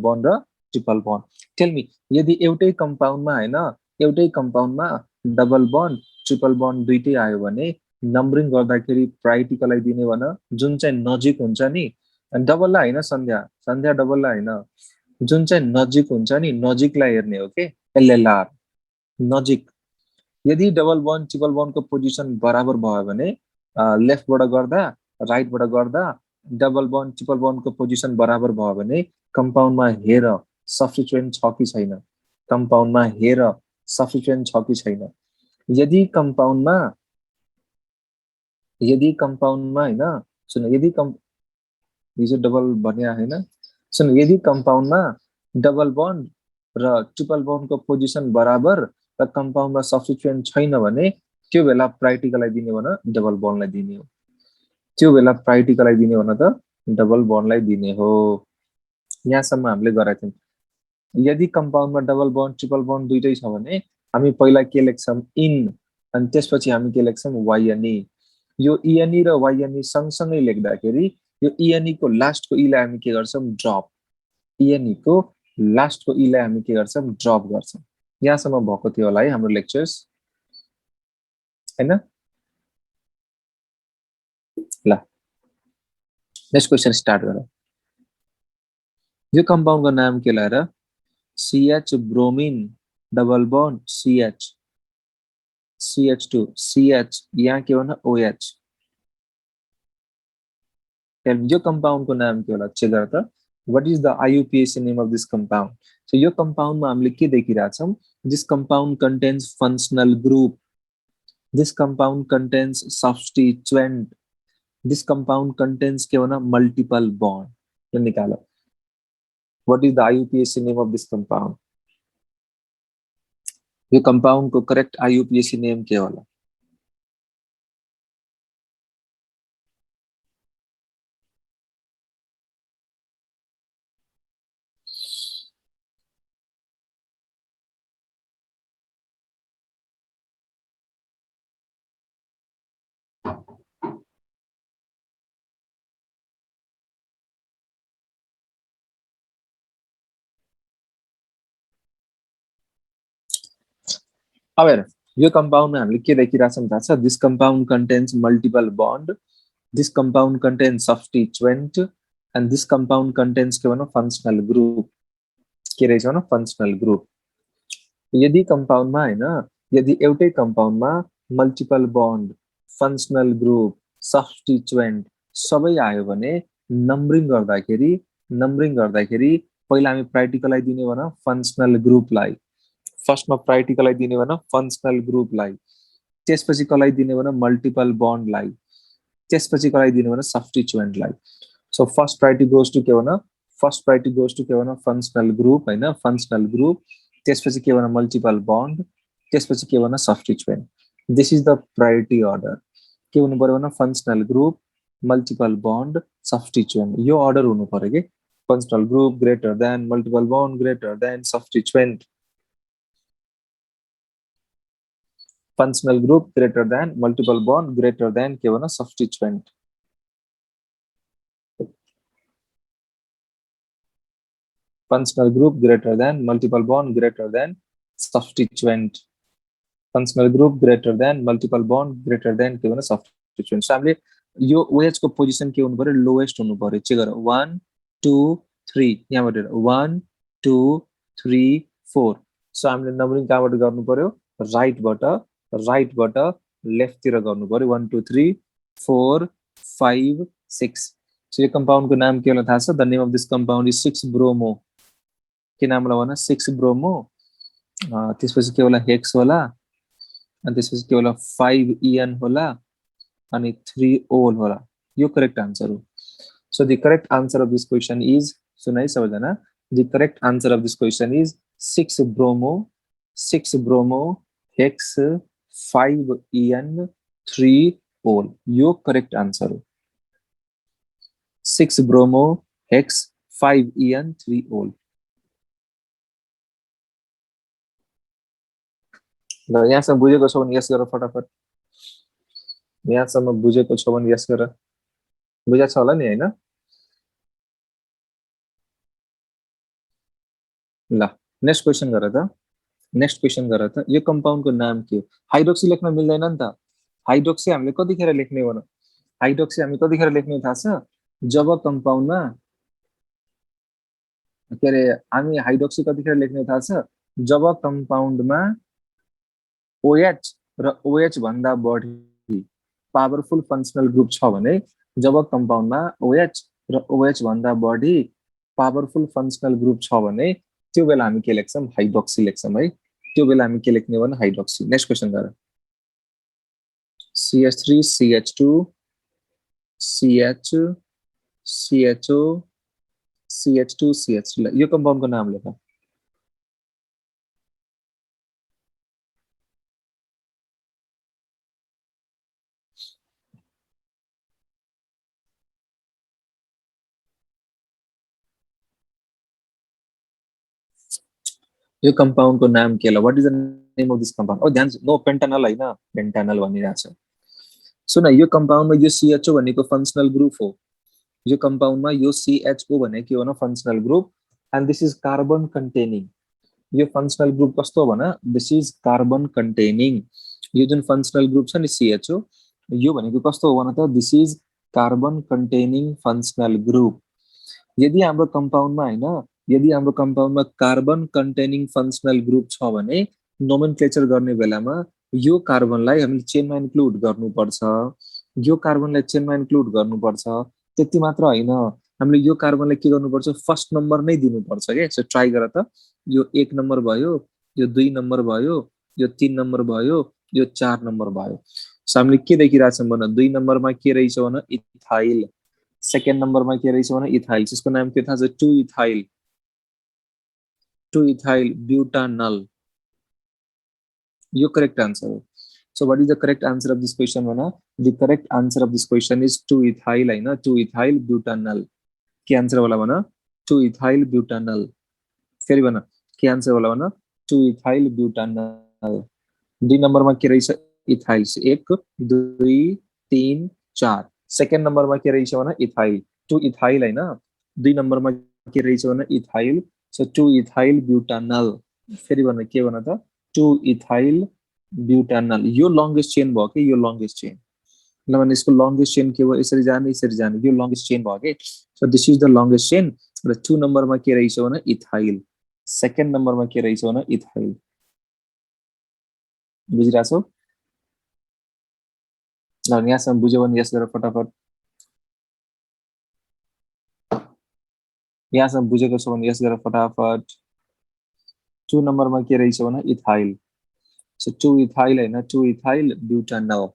Bond र triple bond tell me यदि एउटै कम्पाउन्डमा हैन एउटै कम्पाउन्डमा डबल बन्ड ट्रिपल बन्ड दुईटै आयो भने नम्बरिङ गर्दाखेरि प्रायोरिटी कसलाई दिने भन जुन चाहिँ नजिक हुन्छ नि डबललाई हैन सन्ध्या डबललाई हैन जुन चाहिँ नजिक हुन्छ नि नजिकलाई हेर्ने हो के एलएलआर नजिक यदि डबल बन्ड ट्रिपल बन्डको पोजिसन बराबर भयो भने लेफ्टबाट गर्दा राइटबाट गर्दा डबल बन्ड ट्रिपल बन्डको पोजिसन बराबर भयो भने कम्पाउन्डमा हेर सफिसिएन्ट छ कि छैन कम्पाउन्डमा हेर सफिसिएन्ट छ कि छैन यदि कम्पाउन्डमा हैन सुन यदि हिजो डबल भने हैन सुन यदि कम्पाउन्डमा डबल बन्ड र ट्रिपल बन्डको पोजिसन बराबर र कम्पाउन्डमा सफिसिएन्ट छैन भने त्यो बेला प्रायोरिटी कसलाई दिने भन डबल बन्डलाई दिने हो त्यो बेला प्रायोरिटी कसलाई दिने भन त डबल बन्डलाई दिने हो यहाँसम्म हामीले गरेका थियौं यदि कम्पाउन्डमा डबल बन्ड ट्रिपल बन्ड दुईटै छ भने हामी पहिला के लेख्छौं इन अनि त्यसपछि हामी के लेख्छौं वाइएनई यो इएनई र वाइएनई सँगसँगै लेख्दाखेरि यो इएनई को लास्टको ई लाई हामी के गर्छौं ड्रप इएनई को लास्टको ई लाई हामी के गर्छौं ड्रप गर्छौं यहाँसम्म भएको थियो होला है हाम्रो लेक्चर्स हैन ल नेक्स्ट क्वेशन स्टार्ट गरौँ यो कम्पाउन्डको नाम के लाएर CH bromine double bond CH CH2 CH यहाँ के भन OH यो कम्पाउन्डको नाम के होला चेक गर त what is the IUPAC name of this compound so यो कम्पाउन्डमा हामीले के देखिरहेछौं this compound contains functional group this compound contains substituent this compound contains के भन मल्टिपल बन्ड यो निकालो what is the IUPAC name of this compound यो कम्पाउन्ड को करेक्ट IUPAC नेम के होला अब हेर यो कम्पाउन्डमा हामीले के देखिरहेछौं थाहा छ this compound contains multiple bond this compound contains substituent and this compound contains के भन फंक्शनल ग्रुप के रहेछ भन फंक्शनल ग्रुप यदि कम्पाउन्डमा हैन यदि एउटै कम्पाउन्डमा मल्टिपल बन्ड फंक्शनल ग्रुप सब्स्टिट्युएन्ट सबै आयो भने नम्बरिङ गर्दाखेरि पहिला हामी प्रायोरिटी कसलाई दिने भन फंक्शनल ग्रुपलाई फर्स्टमा प्रायोरिटी कसलाई दिने भन फंक्शनल ग्रुपलाई त्यसपछि कसलाई दिने भन मल्टिपल बन्डलाई त्यसपछि कसलाई दिने भन सब्स्टिट्युएन्टलाई so first priority goes to के भन फर्स्ट प्रायोरिटी गोज टु के भन फंक्शनल ग्रुप हैन फंक्शनल ग्रुप त्यसपछि के भन मल्टिपल बन्ड त्यसपछि के भन substituent this is the priority order के हुनु पर्यो भन functional group multiple bond substituent यो अर्डर हुनु पर्यो के functional group greater than multiple bond greater than substituent functional group greater than multiple bond greater than के भन substituent functional group greater than multiple bond greater than substituent functional group greater than multiple bond greater than के भन substituent so हामीले यो OH को position के हुनु पर्यो लोएस्ट हुनु पर्यो चेक गर 1 2 3 यहाँबाट 1 2 3 4 सो हामीले नम्बरिङ कहाँबाट गर्नु पर्यो राइटबाट लेफ्ट तिर गर्नु पर्यो 1 2 3 4 5 6 सो यो कम्पाउन्ड को नाम के होला थाहा छ the name of this compound is 6 bromo के नाम होला भन 6 ब्रोमो त्यसपछि के होला हेक्स होला अनि त्यसपछि के होला 5 EN होला अनि 3 OL होला यो करेक्ट आन्सर हो so the correct answer of this question is सुनाइ सबैजना the correct answer of this question is 6 bromo hex 5 EN 3 OL यो करेक्ट आन्सर हो 6 ब्रोमो हेक्स 5 EN 3 OL ल यहाँसम्म बुझेको छ भने यस गर फटाफट यहाँसम्म बुझेको छ भने यस गर बुझा छ होला नि हैन ल नेक्स्ट क्वेसन गर त नेक्स्ट क्वेसन गर त यो कम्पाउन्डको नाम के हो हाइड्रोक्सी लेख्न मिल्दैन नि त हाइड्रोक्सी हामीले कतिखेर लेख्ने हो हाइड्रोक्सी हामी कतिखेर लेख्ने थाहा छ जब कम्पाउन्डमा के अरे हामी हाइड्रोक्सी कतिखेर लेख्ने थाहा छ जब कम्पाउन्डमा OH र OH भन्दा बढी पावरफुल फङ्सनल ग्रुप छ भने जब कम्पाउन्डमा OH र OH भन्दा बढी पावरफुल फङ्सनल ग्रुप छ भने त्यो बेला हामी के लेख्छौँ हाइड्रोक्सी लेख्छौँ है त्यो बेला हामी के लेख्ने हो भने हाइड्रोक्सी नेक्स्ट क्वेसन गर CH3 CH2 CH CHO CH2 CH3 यो कम्पाउन्डको नाम लेख यो कम्पाउन्डको नाम के ल what is the name of this compound ओ ध्यान नो पेन्टानल हैन पेन्टानल भनिरहेछ सुन यो कम्पाउन्डमा यो CHO भनेको फङ्सनल ग्रुप हो यो कम्पाउन्डमा यो CHO भनेको के हो न functional group and this is carbon containing यो फङ्सनल ग्रुप कस्तो हो भने दिस इज कार्बन कन्टेनिङ यो जुन फङ्सनल ग्रुप छ नि CHO यो भनेको कस्तो हो भने त this is carbon containing functional group यदि हाम्रो कम्पाउन्डमा हैन यदि हाम्रो कम्पाउन्डमा कार्बन कन्टेनिङ फङ्सनल ग्रुप छ भने नोमेनक्लेचर गर्ने बेलामा यो कार्बनलाई हामीले चेनमा इन्क्लुड गर्नुपर्छ यो कार्बनलाई चेनमा इन्क्लुड गर्नुपर्छ त्यति मात्र हैन हामीले यो कार्बनलाई के गर्नुपर्छ फर्स्ट नम्बर नै दिनुपर्छ के सो ट्राई गर त यो 1 नम्बर भयो यो 2 नम्बर भयो यो 3 नम्बर भयो यो 4 नम्बर भयो सो हामीले के देखिरहेछौँ भने 2 नम्बरमा के रहेछ भने इथाइल सेकेन्ड नम्बरमा के रहेछ भने इथाइल त्यसको नाम के थाहा छ 2 इथाइल ब्युटानल यो करेक्ट आन्सर हो so what is the correct answer of this question भन the correct answer of this question is 2 ethyl हैन 2 इथाइल ब्युटानल के आन्सर होला भन 2 इथाइल ब्युटानल फेरि भन के आन्सर होला भन 2 इथाइल ब्युटानल 2 नम्बरमा के रहेछ इथाइल 1 2 3 4 सेकेन्ड नम्बरमा के रहेछ भने इथाइल 2 इथाइल हैन 2 नम्बरमा के रहेछ भने इथाइल सो 2 इथाइल ब्युटानल फेरि भन के भन त 2 इथाइल ब्युटानल यो लङ्गेस्ट चेन भयो कि यो लङ्गेस्ट चेन किनभने यसको लङ्गेस्ट चेन के हो यसरी जाने यो लङ्गेस्ट चेन भयो कि so this is the longest chain र 2 नम्बरमा के रहेछ भने इथाइल सेकेन्ड नम्बरमा के रहेछ भने इथाइल बुझिरहेछौ ल यहाँसम्म बुझ्यो भने यस गर फटाफट यहाँसम्म बुझेको छ भने यस गर फटाफट 2 नम्बरमा के रहेछ भने इथाइल सो 2 इथाइल हैन 2 इथाइल ब्युटानल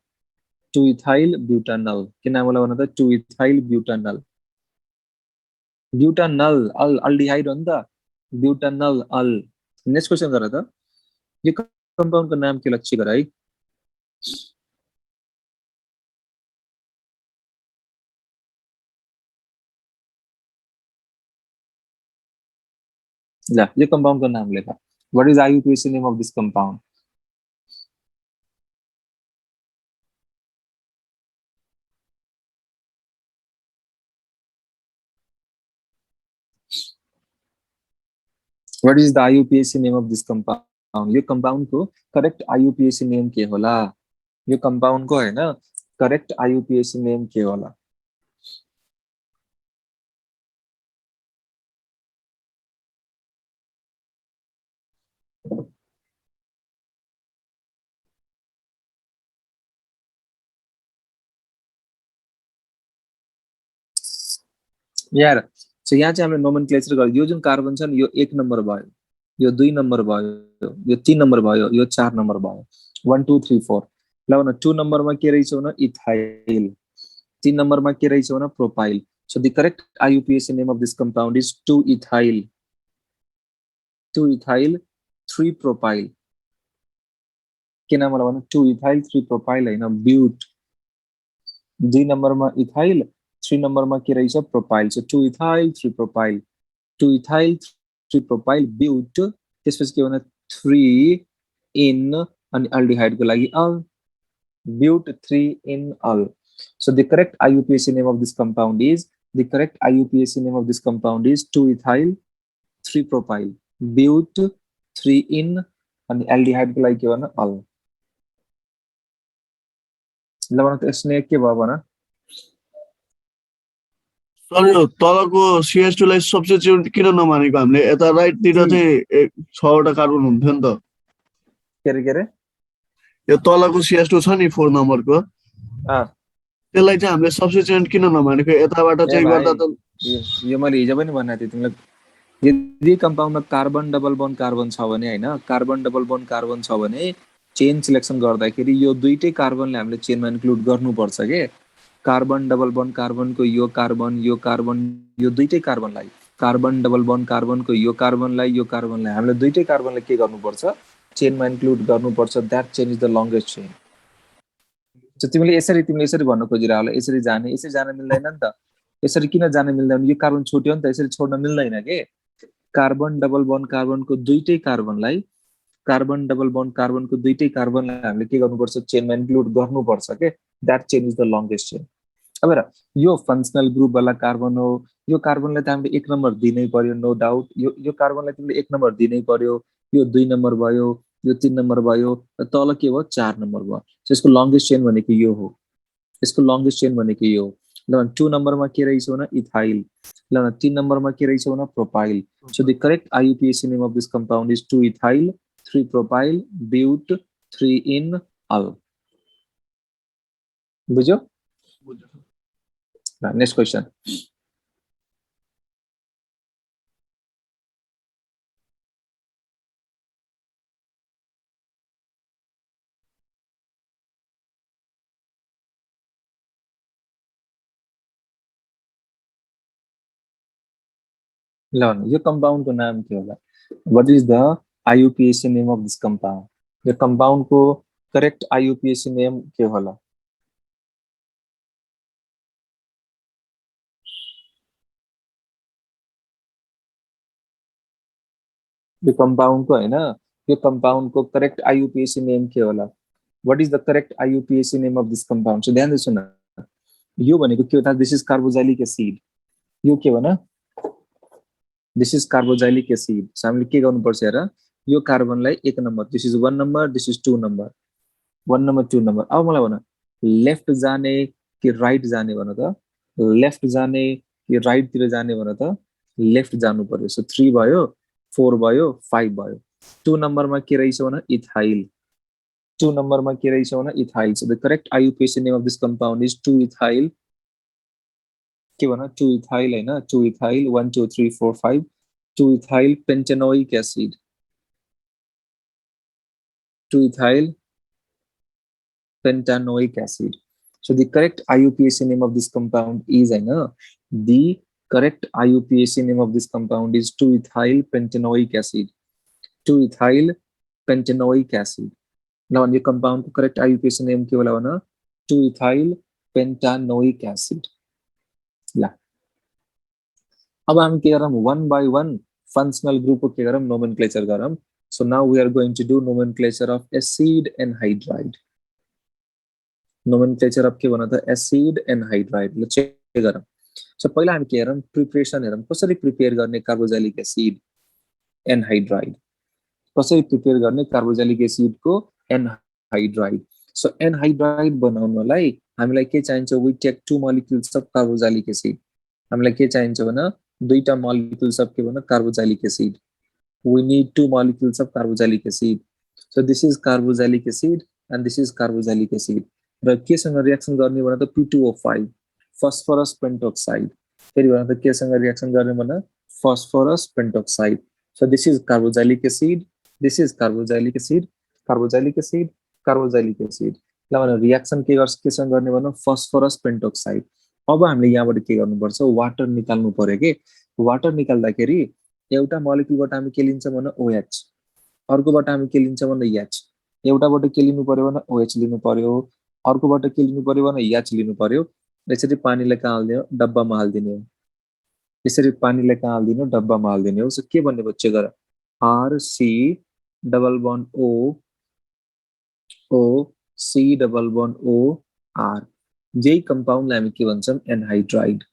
2 इथाइल ब्युटानल के नाम होला भन त 2 इथाइल ब्युटानल ब्युटानल अल अल्डिहाइड हो नि त ब्युटानल अल नेक्स्ट क्वेसन गर त यो कम्पाउन्डको नाम के लक्ष्य गर है ल यो कम्पाउन्डको नाम लेख what is IUPAC name of this compound what is the IUPAC name of this compound यो कम्पाउन्डको करेक्ट IUPAC नेम के होला यो कम्पाउन्डको हैन करेक्ट IUPAC नेम के होला यार सो यहाँ चाहिँ हामीले नोमेनक्लेचर गर्यो यो जुन कार्बन छ नि यो 1 नम्बर भयो यो 2 नम्बर भयो यो 3 नम्बर भयो यो 4 नम्बर भयो 1 2 3 4 ल भन 2 नम्बरमा के रहेछ भने इथाइल 3 नम्बरमा के रहेछ भने propyl so the correct IUPAC name of this compound is 2 ethyl 3 propyl के नाम होला भने 2 इथाइल 3 प्रोपाइल हैन ब्यूट 2 नम्बरमा इथाइल 3 नम्बरमा के रहेछ propyl so 2 ethyl 3 propyl 2 ethyl 3 propyl but त्यसपछि के भने 3 इन अनि अल्डिहाइडको लागि al but 3 en al so the correct IUPAC name of this compound is 2 ethyl 3 propyl ब्यूट 3 en अनि एल्डिहाइड को लागि के भन अल ल भन त यसले के भयो भन सर यो तलको CH2 लाई सब्स्टिट्युट किन नमानेको हामीले यता राइट तिर चाहिँ 6 वटा कार्बन हुन्थ्यो नि त के रे यो तलको CH2 छ नि 4 नम्बरको त्यसलाई चाहिँ हामीले सब्स्टिट्युट किन नमानेको यताबाट चाहिँ गर्दा त यो मैले हिजो पनि भनेको थिएँ तिमीलाई यदि कम्पाउन्डमा कार्बन डबल बन्ड कार्बन छ भने हैन कार्बन डबल बन्ड कार्बन छ भने चेन सिलेक्सन गर्दाखेरि यो दुईटै कार्बनले हामीले चेनमा इन्क्लुड गर्नुपर्छ के कार्बन डबल बन्ड कार्बनको यो कार्बन यो दुईटै कार्बनलाई कार्बन डबल बन्ड कार्बनको यो कार्बनलाई हामीले दुईटै कार्बनलाई के गर्नुपर्छ चेनमा इन्क्लुड गर्नुपर्छ that chain is the longest chain so तिमीले यसरी भन्न खोजिरा होला यसरी जान मिल्दैन नि त यसरी किन जान मिल्दैन यो कार्बन छुट्यो नि त यसरी छोड्न मिल्दैन के कार्बन डबल बन्ड कार्बनको दुईटै कार्बनलाई कार्बन डबल बन्ड कार्बनको दुईटै कार्बनलाई हामीले के गर्नुपर्छ चेनमा इन्क्लुड गर्नुपर्छ के that chain is the longest chain अब हेर यो फंक्शनल ग्रुप वाला कार्बन हो यो कार्बनलाई त हामीले 1 नम्बर दिनै पर्यो नो डाउट यो कार्बनलाई तिमीले 1 नम्बर दिनै पर्यो यो 2 नम्बर भयो यो 3 नम्बर भयो तल के भयो 4 नम्बर भयो सो यसको लंगेस्ट चेन भनेको यो हो यसको लंगेस्ट चेन भनेको यो ल 2 नम्बरमा के रहेछ भने इथाइल ल 3 नम्बरमा के रहेछ भने propyl so the correct IUPAC name of this compound is 2 ethyl 3 propyl but 3 en al बुझ्यो नेक्स्ट क्वेशन यो कंपाउंड को नाम के होला what is the IUPAC name of this compound यो कंपाउंड को करेक्ट IUPAC नेम के होला यो कंपाउंड को हैन यो कंपाउंड को करेक्ट IUPAC नेम के होला what is the correct IUPAC name of this compound so ध्यान दे सुन यो भनेको के हो त दिस इज कार्बोक्सिलिक एसिड यो के भन this is carboxylic acid so हामीले के गर्नुपर्छ हेर यो कार्बनलाई 1 number this is 1 number this is 2 number 1 number 2 number अब मलाई भन लेफ्ट जाने कि राइट जाने भन त लेफ्ट जाने कि राइट तिर जाने भन त लेफ्ट जानु पर्यो सो 3 भयो 4 भयो 5 भयो 2 नम्बरमा के रहेछ भन इथाइल 2 नम्बरमा के रहेछ भन ethyl so the correct IUPAC name of this compound is 2 ethyl के भन 2 इथाइल हैन 2 ethyl 1 2 3 4 5 2 ethyl pentanoic acid 2 ethyl pentanoic acid so the correct IUPAC name of this compound is the correct IUPAC name of this compound is 2 ethyl pentanoic acid 2 ethyl pentanoic acid now on the compound correct IUPAC name के होला भन 2 ethyl pentanoic acid ला अब हम के गरम 1 by 1 functional group को के गरम nomenclature गरम so now we are going to do nomenclature of acid and hydride nomenclature of के भन त acid and hydride ल चेक गरम सो पहिला हामी के हेरौं प्रिपरेसन हेरौं कसरी प्रिपेयर गर्ने कार्बोक्सिलिक एसिड एनहाइड्राइड कसरी प्रिपेयर गर्ने कार्बोक्सिलिक एसिड को एनहाइड्राइड सो एनहाइड्राइड बनाउनलाई हामीलाई के चाहिन्छ we take 2 molecules of carboxylic acid हामीलाई के चाहिन्छ भन दुईटा मोलिक्युल्स अफ के भन carboxylic acid we need 2 molecules of carboxylic acid so this is carboxylic acid and this is carboxylic acid र के सँग रिएक्सन गर्ने भन त P2O5 phosphorus pentoxide फेरि भन त के सँग रिएक्सन गर्ने भन phosphorus pentoxide so this is carboxylic acid this is carboxylic acid carboxylic acid carboxylic acid ल भन रिएक्सन के सँग गर्ने भन phosphorus pentoxide अब हामीले यहाँबाट के गर्नुपर्छ वाटर निकाल्नु पर्यो के वाटर निकाल्दाखेरि एउटा मोलिक्युलबाट हामी के लिन्छ भन OH अर्कोबाट हामी के लिन्छ भन H एउटाबाट के लिनु पर्यो भन OH लिनु पर्यो अर्कोबाट के लिनु पर्यो भन H लिनु पर्यो यसरी पानीलाई कहाँ हाल्दिने हो डब्बामा हाल्दिने हो यसरी पानीलाई कहाँ हाल्दिने हो डब्बामा हाल्दिने हो सो के भन्ने बच्चे गर RC double bond O O C double bond O R जे कंपाउन्डलाई हामी के भन्छौं anhydride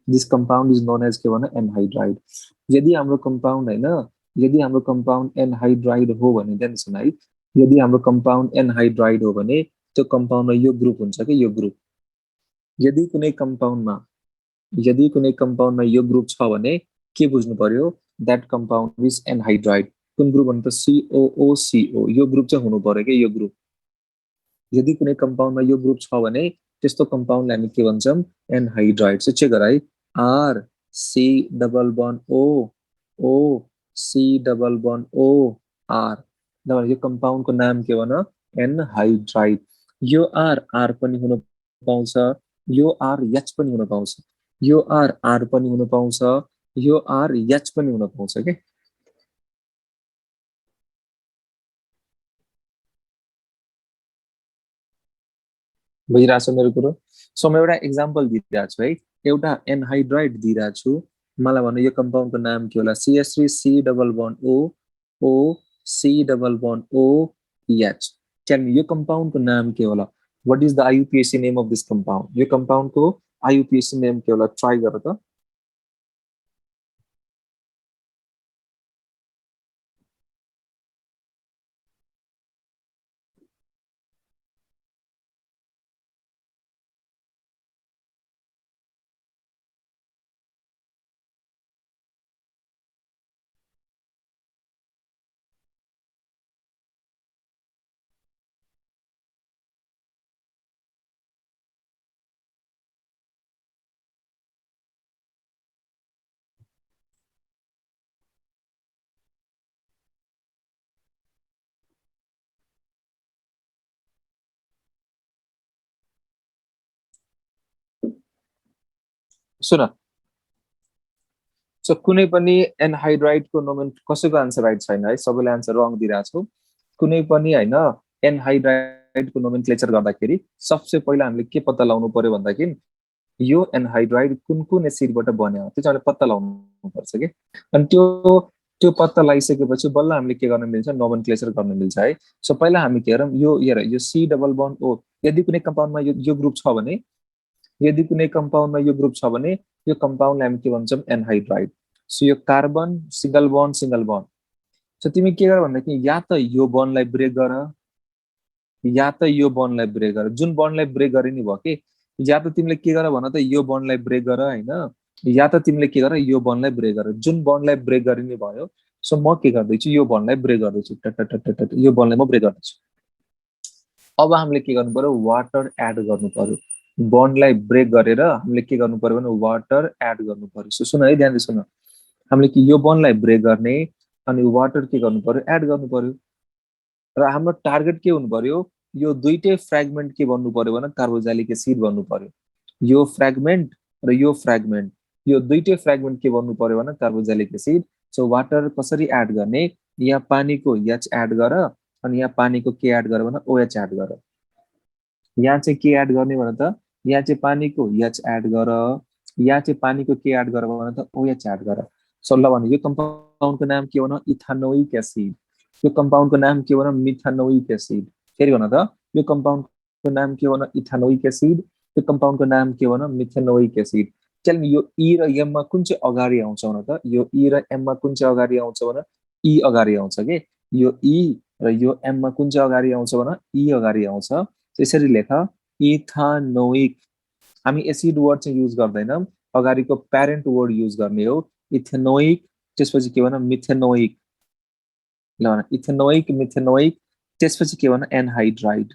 this compound is known as के भन एनहाइड्राइड यदि हाम्रो कंपाउंड हैन यदि हाम्रो कम्पाउन्ड एनहाइड्राइड हो भने ध्यान सुन है, यदि हाम्रो कम्पाउन्ड एनहाइड्राइड हो भने त्यो कम्पाउन्डमा यो ग्रुप हुन्छ कि यो ग्रुप। यदि कुनै कम्पाउन्डमा यो ग्रुप छ भने के बुझ्नु पर्यो, दैट कम्पाउन्ड इज एनहाइड्राइड। कुन ग्रुप भन्दा COOCO, यो ग्रुप चाहिँ हुनु पर्यो कि यो ग्रुप। यदि कुनै कम्पाउन्डमा यो ग्रुप छ भने त्यस्तो कम्पाउन्डलाई हामी के भन्छौँ, एनहाइड्राइड। सो चेक गर है, R C double bond O O C double bond O R, यो कम्पाउन्डको नाम के भन, एनहाइड्राइड। यो R पनि हुन पाउँछ, यो RH पनि हुन पाउँछ, यो R पनि हुन पाउँछ, यो RH पनि हुन पाउँछ के। बुझिरहेको छ मेरो कुरो? सो म एउटा एक्जाम्पल दिइरहेको छु है, एउटा एनहाइड्राइड दिइरहेको छु, मलाई भन्नु यो कम्पाउन्डको नाम के होला, CH3 C double bond O O C double bond O H। Tail me यो कम्पाउन्डको नाम के होला, what is the IUPAC name of this compound, यो कम्पाउन्डको IUPAC नेम के होला, ट्राई गर त। सुन, सो कुनै पनि एनहाइड्राइडको नोमेन, कसैको आन्सर राइट छैन है, सबैले आन्सर रङ दिइरहेको छौ। कुनै पनि हैन एनहाइड्राइडको नोमेनक्लेचर गर्दाखेरि सबसे पहिला हामीले के पत्ता लगाउनु पर्यो भन्दाखेरि यो एनहाइड्राइड कुन कुन एसिडबाट बन्यो त्यो चाहिँ पत्ता लगाउनु पर्छ के। अनि त्यो पत्ता लगाइसकेपछि बल्ल हामीले के गर्न मिल्छ, नोमेनक्लेचर गर्न मिल्छ है। सो पहिला हामी के गरौँ, यो हेर यो C डबल बन्ड O, यदि कुनै कम्पाउन्डमा यो ग्रुप छ भने, यदि कुनै कम्पाउन्डमा यो ग्रुप छ भने यो कम्पाउन्डलाई हामी के भन्छौँ, एनहाइड्राइड। सो यो कार्बन सिंगल बन्ड। सो तिमी के गर भन्दाखेरि या त यो बन्डलाई ब्रेक गर, या त यो बन्डलाई ब्रेक गर, जुन बन्डलाई ब्रेक गरे नि भयो कि, या त तिमीले के गर भन त यो बन्डलाई ब्रेक गर हैन, या त तिमीले के गर यो बन्डलाई ब्रेक गर, जुन बन्डलाई ब्रेक गरे नि भयो। सो म के गर्दैछु, यो बन्डलाई ब्रेक गर्दैछु, यो बन्डलाई म ब्रेक गर्दैछु। अब हामीले के गर्नु पर्यो, वाटर एड गर्नु पर्यो, बन्डलाई ब्रेक गरेर हामीले के गर्नु पर्यो भने वाटर एड गर्नु पर्यो। सो सुन है, ध्यानले सुन, हामीले कि यो बन्डलाई ब्रेक गर्ने अनि वाटर के गर्नु पर्यो, एड गर्नु पर्यो। र हाम्रो टार्गेट के हुनु पर्यो, यो दुईटै फ्रेगमेन्ट के भन्नु पर्यो भने कार्बोक्सिलिक एसिड भन्नु पर्यो। यो फ्रेगमेन्ट र यो फ्रेगमेन्ट, यो दुईटै फ्रेगमेन्ट के भन्नु पर्यो भने कार्बोक्सिलिक एसिड। सो वाटर कसरी एड गर्ने, यहाँ पानीको H एड गर अनि यहाँ पानीको के एड गर भने OH एड गर। यहाँ चाहिँ के एड गर्ने भने त यहाँ चाहिँ पानीको H एड गर, यहाँ चाहिँ पानीको के एड गर भने त OH एड गर। सो ल भने यो कम्पाउन्डको नाम के भन, इथानोइक एसिड। यो कम्पाउन्डको नाम के भन, मिथानोइक एसिड। फेरि भन त, यो कम्पाउन्डको नाम के भन, इथानोइक एसिड। यो कम्पाउन्डको नाम के भन, मिथानोइक एसिड। चल यो E र M मा कुन चाहिँ अगाडि आउँछ भन त, यो E र M मा कुन चाहिँ अगाडि आउँछ भन, E अगाडि आउँछ के। यो E र यो M मा कुन चाहिँ अगाडि आउँछ भन, E अगाडि आउँछ। त्यसरी लेख, इथानोइक। हामी एसिड वर्ड चाहिँ युज गर्दैनौँ, अगाडिको प्यारेन्ट वर्ड युज गर्ने हो, इथेनोइक। त्यसपछि के भन, मिथेनोइक। ल भन, इथेनोइक मिथेनोइक, त्यसपछि के भन, एनहाइड्राइड।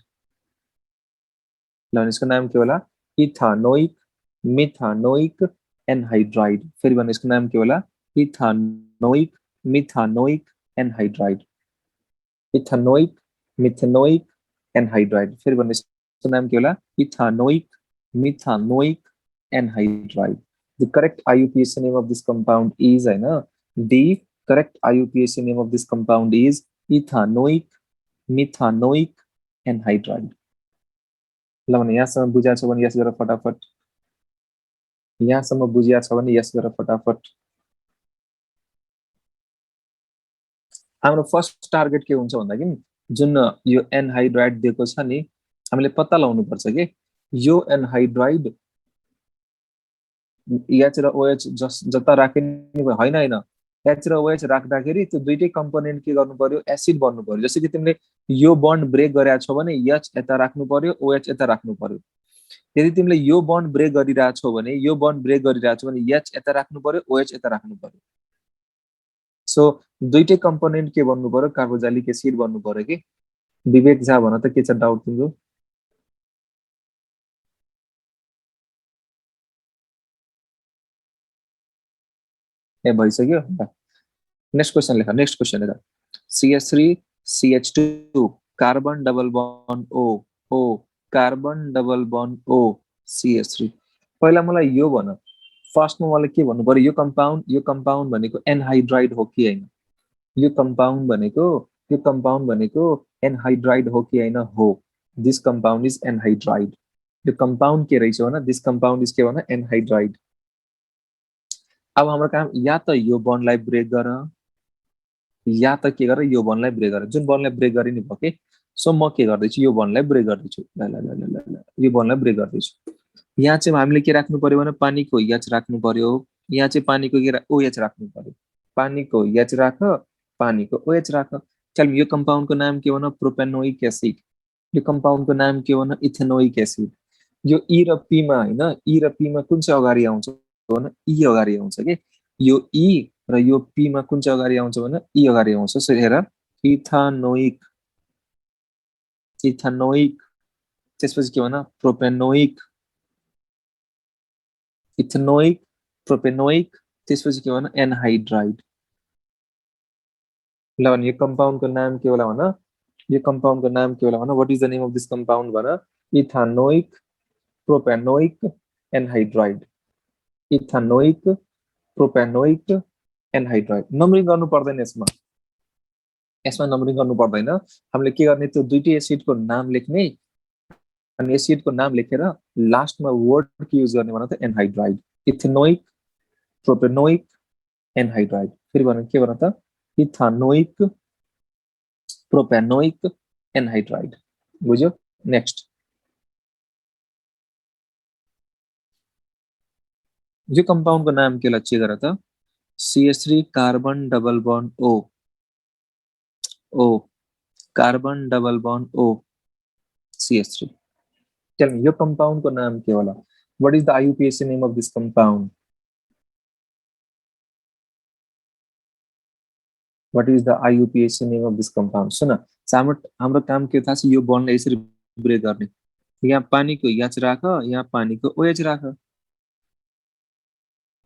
ल यसको नाम के होला, इथानोइक मिथानोइक एनहाइड्राइड। फेरि भन यसको नाम के होला, ethanoic methanoic anhydride. Ethanoic methanoic anhydride. फेरि भन यसको नाम के होला, ethanoic methanoic anhydride. The correct IUPAC name of this compound is, है ना, the correct IUPAC name of this compound is ethanoic methanoic anhydride। ल भने यहाँसम्म बुझिया छ भने यस गर फटाफट, यहाँसम्म बुझिया छ भने यस गर फटाफट। हाम्रो फर्स्ट टार्गेट के हुन्छ भन्दाखेरि जुन यो एनहाइड्राइड दिएको छ नि, हामीले पत्ता लगाउनु पर्छ के यो एनहाइड्राइड H र OH जता राख्ने होइन, H र OH राख्दाखेरि त्यो दुईटै कम्पोनेन्ट के गर्नु पर्यो एसिड बन्नु पर्यो जस्तो कि तिमीले यो बन्ड ब्रेक गरेका छौ भने H यता राख्नु पर्यो OH यता राख्नु पर्यो यदि तिमीले यो बन्ड ब्रेक गरिरहेको छौ भने यो बन्ड ब्रेक गरिरहेको छौ भने H यता राख्नु पर्यो OH यता राख्नु पर्यो सो दुईटै कम्पोनेन्ट के बन्नु पर्यो कार्बोक्सिलिक एसिड बन्नु पर्यो कि विवेक झा भन त के छ डाउट तिम्रो ए भइसक्यो नेक्स्ट क्वेशन लेख नेक्स्ट क्वेशन लेख CH3 CH2 carbon double bond O carbon double bond O CH3 पहिला मलाई यो भन फर्स्टमा मलाई के भन्नु पर्यो यो कम्पाउन्ड भनेको एनहाइड्राइड हो कि हैन यो कम्पाउन्ड भनेको एनहाइड्राइड हो कि हैन हो दिस कम्पाउन्ड इज एनहाइड्राइड यो कम्पाउन्ड के रहेछ भने दिस कम्पाउन्ड इज के भने एनहाइड्राइड अब हाम्रो काम या त यो बन्डलाई ब्रेक गर या त के गर यो बन्डलाई ब्रेक गर जुन बन्डलाई ब्रेक गरे नि भयो के सो म के गर्दैछु यो बन्डलाई ब्रेक गर्दैछु ल यो बन्डलाई ब्रेक गर्दैछु यहाँ चाहिँ हामीले के राख्नु पर्यो भने पानीको H राख्नु पर्यो यहाँ चाहिँ पानीको के OH राख्नु पर्यो पानीको H राख पानीको OH राख चल यो कम्पाउन्डको नाम के भन प्रोपेनोइक एसिड यो कम्पाउन्डको नाम के भन इथेनोइक एसिड यो E र P मा हैन E र P मा कुन चाहिँ अगाडि आउँछ भने E अगाडि आउँछ के यो E र यो P मा कुन चाहिँ अगाडि आउँछ भने E अगाडि आउँछ सो हेर इथानोइक त्यसपछि के भन प्रोपेनोइक इथेनोइक प्रोपेनोइक त्यसपछि के भन एनहाइड्राइड ल भने यो कम्पाउन्डको नाम के होला भन यो कम्पाउन्डको नाम के होला भन what is the name of this compound भन ethanoic propanoic anhydride ethanoic propanoic anhydride numbering गर्नु पर्दैन यसमा नम्बरिङ गर्नु पर्दैन हामीले के गर्ने त्यो दुईटै एसिडको नाम लेख्ने अनि एसिडको नाम लेखेर लास्टमा वर्ड के युज गर्ने भन त एनहाइड्राइड इथेनोइक प्रोपेनोइक एनहाइड्राइड फेरि भन के भन त इथानोइक प्रोपेनोइक एनहाइड्राइड बुझ्यो नेक्स्ट यो कम्पाउन्डको नाम के ल चेक गर त CH3 carbon double bond O carbon double bond O CH3 Tell me, your compound को नाम क्या वाला? What is the IUPAC name of this compound? What is the IUPAC name of this compound? सुना, हाम्रो काम के था यो बन्डलाई यसरी ब्रेक गर्ने यहाँ पानीको H राख यहाँ पानीको OH राख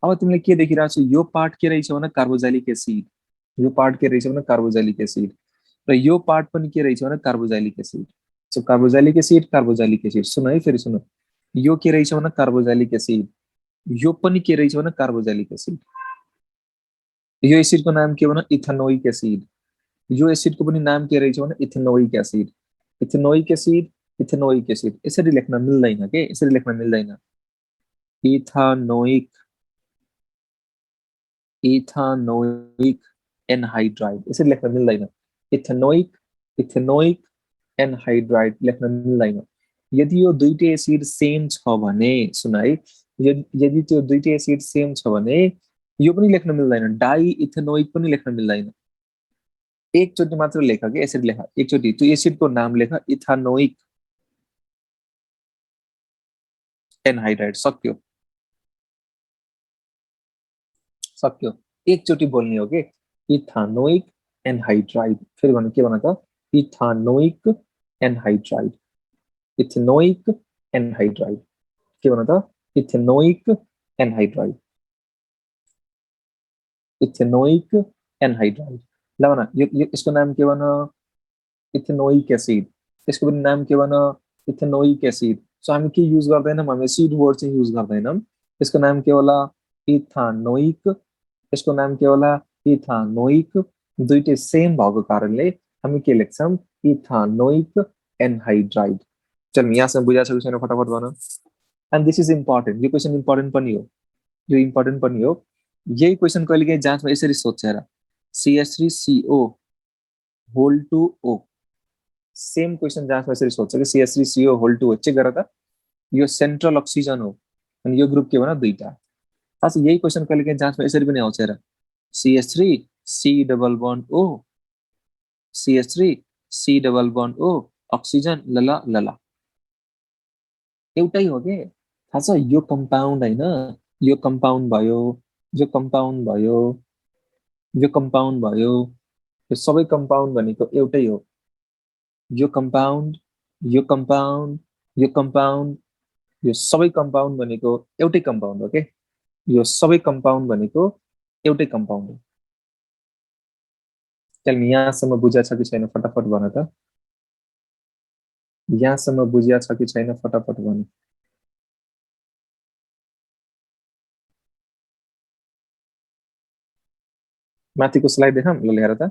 अब तिमीले के देखिरहेको छ यो पार्ट के रहेछ भने कार्बोक्सिलिक एसिड यो पार्ट के रहेछ भने कार्बोक्सिलिक एसिड र यो पार्ट पनि के रहेछ भने carboxylic acid so carboxylic acid सुन है फेरि सुन यो के रहेछ भने कार्बोक्सिलिक एसिड यो पनि के रहेछ भने कार्बोक्सिलिक एसिड यो एसिडको नाम के भने इथेनोइक एसिड यो एसिडको पनि नाम के रहेछ भने इथेनोइक एसिड यसरी लेख्न मिल्दैन के यसरी लेख्न मिल्दैन इथानोइक एनहाइड्राइड यसरी लेख्न मिल्दैन इथेनोइक एनहाइड्राइड लेख्न मिल्दैन यदि यो दुईटै एसिड सेम छ भने सुन है यदि त्यो दुईटै एसिड सेम छ भने यो पनि लेख्न मिल्दैन डाई इथेनोइक पनि लेख्न मिल्दैन एकचोटि मात्र लेख के यसरी लेख एकचोटि त्यो एसिडको नाम लेख इथानोइक एनहाइड्राइड सक्यो एकचोटि बोल्ने हो के इथानोइक एनहाइड्राइड फेरि भन्नु के भन त इथानोइक एनहाइड्राइड के भन त इथेनोइक एनहाइड्राइड ल भन यसको नाम के भन इथेनोइक एसिड यसको पनि नाम के भन इथेनोइक एसिड सो हामी के युज गर्दैनौं हामी एसिड वर्ड चाहिँ युज गर्दैनौं यसको नाम के होला इथानोइक यसको नाम के होला इथानोइक दुईटै सेम भएको कारणले हामी के लेख्छौं इथानोइक एनहाइड्राइड चल यहाँसम्म बुझाएको छ छैन फटाफट भन एन्ड दिस इज इम्पोर्टेन्ट यो क्वेशन इम्पोर्टेन्ट पनि हो यही क्वेशन कहिलेकाहीँ जाँचमा यसरी सोध्छ हेर CH3CO whole two O same question जाँचमा यसरी सोध्छ कि CH3CO whole two O check गर त यो सेन्ट्रल अक्सिजन हो अनि यो ग्रुप के भन दुईटा खास यही क्वेशन कहिलेकाहीँ जाँचमा यसरी पनि आउँछ हेर CH3 C double bond O, CH3 C double bond O, oxygen लला लला एउटै हो के थाहा छ यो कम्पाउन्ड हैन यो कम्पाउन्ड भयो यो कम्पाउन्ड भयो यो कम्पाउन्ड भयो यो सबै कम्पाउन्ड भनेको एउटै हो यो कम्पाउन्ड यो कम्पाउन्ड यो कम्पाउन्ड यो सबै कम्पाउन्ड भनेको एउटै कम्पाउन्ड हो के यो सबै कम्पाउन्ड भनेको एउटै कम्पाउन्ड हो चल यहाँसम्म बुझ्या छ कि छैन फटाफट भन त यहाँसम्म बुझ्या छ कि छैन फटाफट भन माथिको स्लाइड देखाम ल ल्याएर त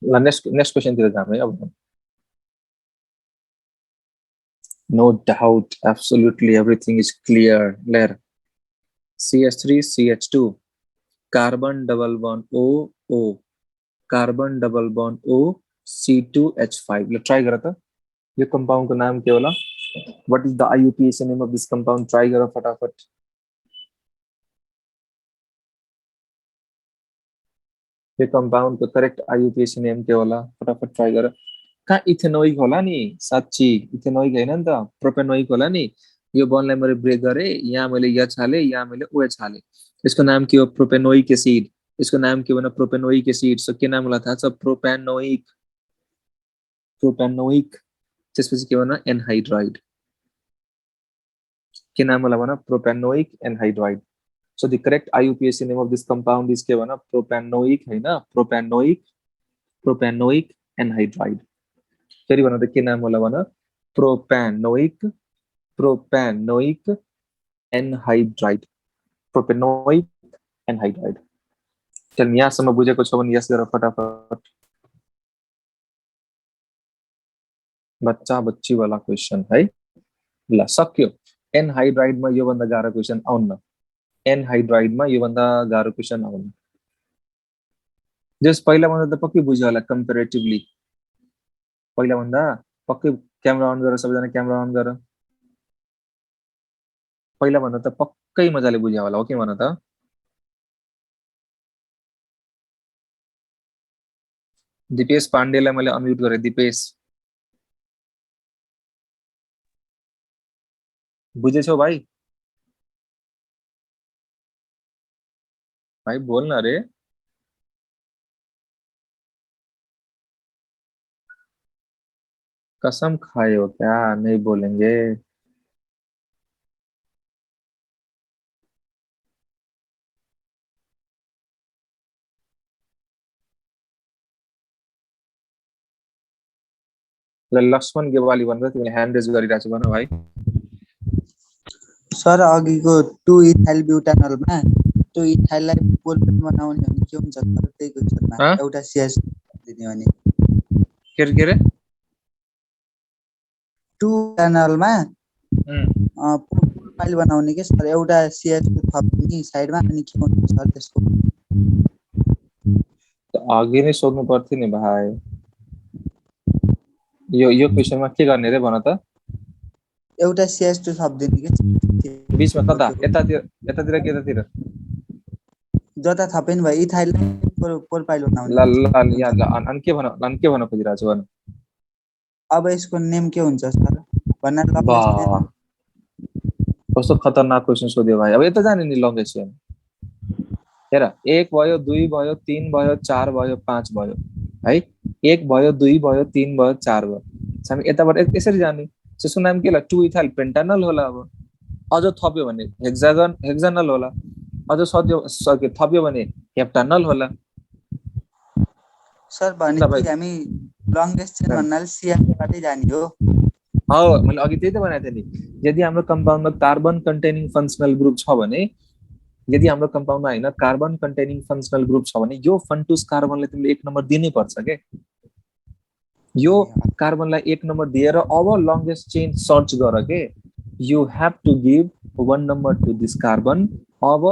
ल नेक्स्ट क्वेशनतिर जाम है अब No doubt, absolutely everything is clear. There, CH3, CH2, carbon double bond O, O, carbon double bond O, C2H5. Let's try करा था. ये compound का नाम क्या होला? What is the IUPAC name of this compound? Try करा फटाफट. ये compound का correct IUPAC name क्या होला? फटाफट try करा. कहाँ इथेनोइक होला नि साच्ची इथेनोइक हैन नि त प्रोपेनोइक होला नि यो बन्डलाई मैले ब्रेक गरे यहाँ मैले एच हाले यहाँ मैले ओएच हाले यसको नाम के हो प्रोपेनोइक एसिड यसको नाम के भन्न प्रोपेनोइक एसिड सो के नाम होला थाहा छ प्रोपेनोइक प्रोपेनोइक त्यसपछि के भन्न एनहाइड्राइड के नाम होला भन्न propanoic anhydride so the correct IUPAC name of this compound is के भन्न प्रोपेनोइक हैन प्रोपेनोइक एनहाइड्राइड फेरि भन त के नाम होला भन प्रोपेनोइक एनहाइड्राइड प्रोपेनोइक एनहाइड्राइड चल यहाँसम्म बुझेको छ भने यस गर फटाफट बच्चा बच्ची वाला क्वेशन है ल सक्यो एनहाइड्राइडमा यो भन्दा गाह्रो क्वेशन आउन्न एनहाइड्राइडमा यो भन्दा गाह्रो क्वेशन आउन्न जस पहिला भन्दा त पक्कै बुझ्यो होला कम्पेरेटिभली पहिला भन्दा पक्कै क्यामेरा अन गर सबैजना क्यामेरा अन गर पहिला भन्दा त पक्कै मजाले बुझ्या होला हो के भन त दिपेश पाण्डेलाई मैले अनम्युट गरे दिपेश बुझेछौ भाइ भाइ बोल न रे कसम खाए हो क्या नहीं बोलेंगे लक्ष्मण गेवाली भनेर तिमीले ह्यान्ड रेज गरिरहेको छौ भन भाइ सर अघिको 2 इथाइल ब्युटानलमा 2 इथाइललाई पोलपेन बनाउने भने के हुन्छ सर त्यही क्वेशनमा एउटा CH दिने भने के रे 2 ब्युटानलमा प्रोपाइल बनाउने के सर एउटा CH थप्ने साइडमा अनि के हुन्छ सर त्यसको अघि नै सोध्नु पर्थ्यो नि भाइ यो क्वेशनमा के गर्ने रे भन त एउटा CH2 थप्दिने के बीचमा कता यतातिर के यतातिर जता थपेन भयो इथाइललाई प्रोपाइल बनाउने ल यहाँ अनि के भन्न खोजिरहेको छु भन अब यसको नेम के हुन्छ सर भन्न ल कस्तो खतरनाक क्वेशन सोध्यो भाइ अब यता जाने नि लङ्गेस्ट चेन हेर 1 भयो 2 भयो 3 भयो 4 भयो 5 भयो है 1 भयो 2 भयो 3 भयो 4 भयो हामी यताबाट यसरी जाने त्यसको नाम के होला 2 इथाइल पेन्टानल होला अब अझ थप्यो भने हेक्सानल होला अझ थप्यो भने हेप्टानल होला सर भने हामी लङ्गेस्ट चेन भन्नाले CH बाटै जाने हो मैले अघि त्यही त भनेको थिएँ नि यदि हाम्रो कम्पाउन्डमा कार्बन कन्टेनिङ फङ्सनल ग्रुप छ भने यदि हाम्रो कम्पाउन्डमा हैन कार्बन कन्टेनिङ फङ्सनल ग्रुप छ भने यो फन्टुस कार्बनले तिमीले 1 नम्बर दिनै पर्छ के यो कार्बनलाई 1 नम्बर दिएर अब लंगेस्ट चेन सर्च गर के you have to give 1 number to this carbon अब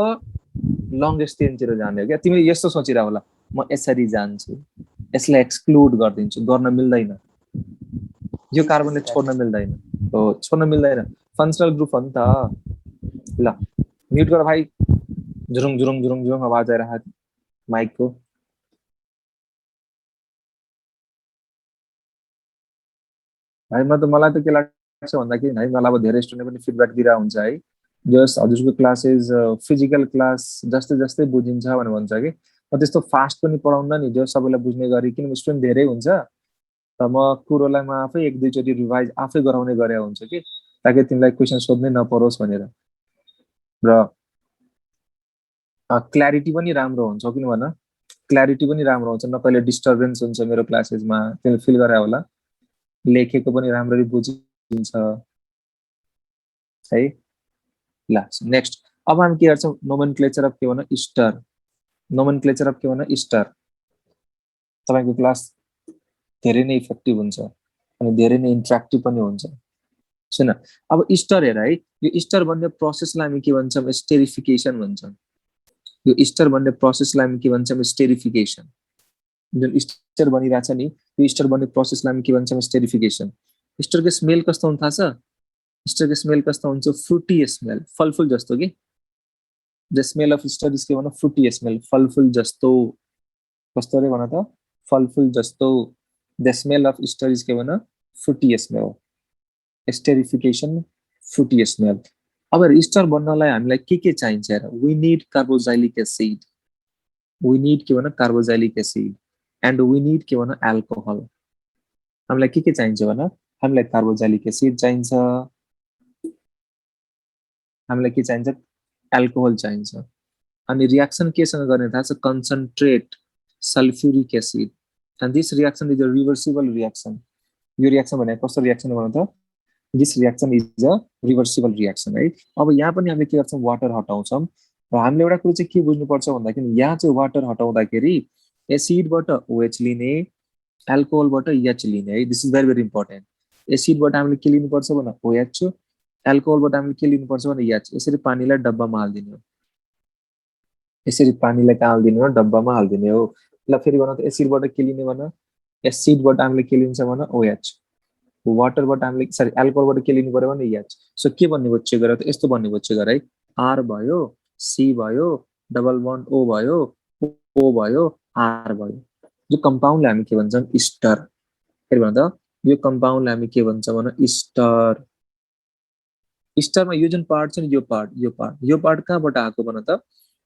लंगेस्ट चेन तिर जाने हो क्या तिमीले यस्तो सोचिरा होला म यसरी जान्छु यसलाई एक्सक्लुड गर्दिन्छु गर्न मिल्दैन यो कार्बनले छोड्न मिल्दैन हो छोड्न मिल्दैन फंक्शनल ग्रुप हो नि त ल म्यूट गर भाइ जुरुङ जुरुङ जुरुङ जुरुङ आवाज आइरहेको छ माइकको भाइ म त मलाई त के लाग्छ भन्दाखेरि है मलाई अब धेरै स्टुडेन्टले पनि फिडब्याक दिइरा हुन्छ है जस हजुरको क्लासेस फिजिकल क्लास जस्तै जस्तै बुझिन्छ भनेर भन्छ कि म त्यस्तो फास्ट पनि पढाउन नि जो सबैलाई बुझ्ने गरी किनभने स्टुडेन्ट धेरै हुन्छ र म कुरोलाई म आफै एक दुईचोटि रिभाइज आफै गराउने गरे हुन्छ कि ताकि तिमीलाई क्वेशन सोध्नै नपरोस् भनेर र क्ल्यारिटी पनि राम्रो हुन्छ किन भन क्ल्यारिटी पनि राम्रो हुन्छ न कहिले डिस्टर्बेन्स हुन्छ मेरो क्लासेसमा तिमीले फिल गरे होला लेखेको पनि राम्ररी बुझिन्छ है ल नेक्स्ट अब हामी के गर्छौं नोमेनक्लेचर अफ के भन स्टार नोमेनक्लेचर अफ के भन स्टार तपाईको क्लास धेरै नै इफेक्टिभ हुन्छ अनि धेरै नै इन्टरेक्टिभ पनि हुन्छ सुन अब स्टार हेर है यो स्टार भन्ने प्रोसेसलाई हामी के भन्छौं स्टेरिफिकेसन भन्छौं यो स्टार भन्ने प्रोसेसलाई हामी के भन्छौं स्टेरिफिकेसन जुन स्टार बनिरहेछ नि यो स्टार बन्ने प्रोसेसलाई हामी के भन्छौं स्टेरिफिकेसन स्टारको स्मेल कस्तो हुन्छ थाहा छ स्टारको स्मेल कस्तो हुन्छ फ्रुटी स्मेल फलफुल जस्तो के the smell of ester is के भन फ्रुटी स्मेल फलफुल जस्तो कस्तो रे भन त फलफुल जस्तो the smell of ester is के भन fruity smell esterification fruity smell अब स्टार बन्नलाई हामीलाई के चाहिन्छ हेर we need carboxylic acid we need के भन carboxylic acid and we need के भन अल्कोहल हामीलाई के चाहिन्छ भन हामीलाई कार्बोक्सिलिक एसिड चाहिन्छ हामीलाई के चाहिन्छ अल्कोहल चाहिन्छ अनि रिएक्सन केसँग गर्ने थाहा छ concentrate sulphuric acid and this reaction is a reversible reaction यो रिएक्सन भने कस्तो रिएक्सन भन त this reaction is a reversible reaction है अब यहाँ पनि हामीले के गर्छौं वाटर हटाउँछौं र हामीले एउटा कुरा चाहिँ के बुझ्नुपर्छ भन्दाखेरि यहाँ चाहिँ वाटर हटाउँदाखेरि एसिडबाट OH लिने अल्कोहलबाट H लिने है this is very very important एसिडबाट हामीले के लिनुपर्छ भन OH अल्कोहलबाट हामीले के लिनुपर्छ भने H यसरी पानीलाई डब्बामा हाल्दिने हो यसरी पानीलाई कहाँ हाल्दिने हो डब्बामा हाल्दिने हो ल फेरि भन त एसिडबाट के लिने भन एसिडबाट हामीले के लिन्छ भन OH वाटरबाट हामीले सरी अल्कोहलबाट के लिनु पर्यो भने H सो के भन्ने भयो चेक गर त यस्तो भन्ने भयो चेक गर है R भयो C भयो डबल बन्ड O भयो O भयो R भयो यो कम्पाउन्डलाई हामी के भन्छौं स्टार फेरि भन त यो कम्पाउन्डलाई हामी के भन्छौं भन स्टार स्टारमा यो जुन पार्ट छ नि यो पार्ट कहाँबाट आएको भन त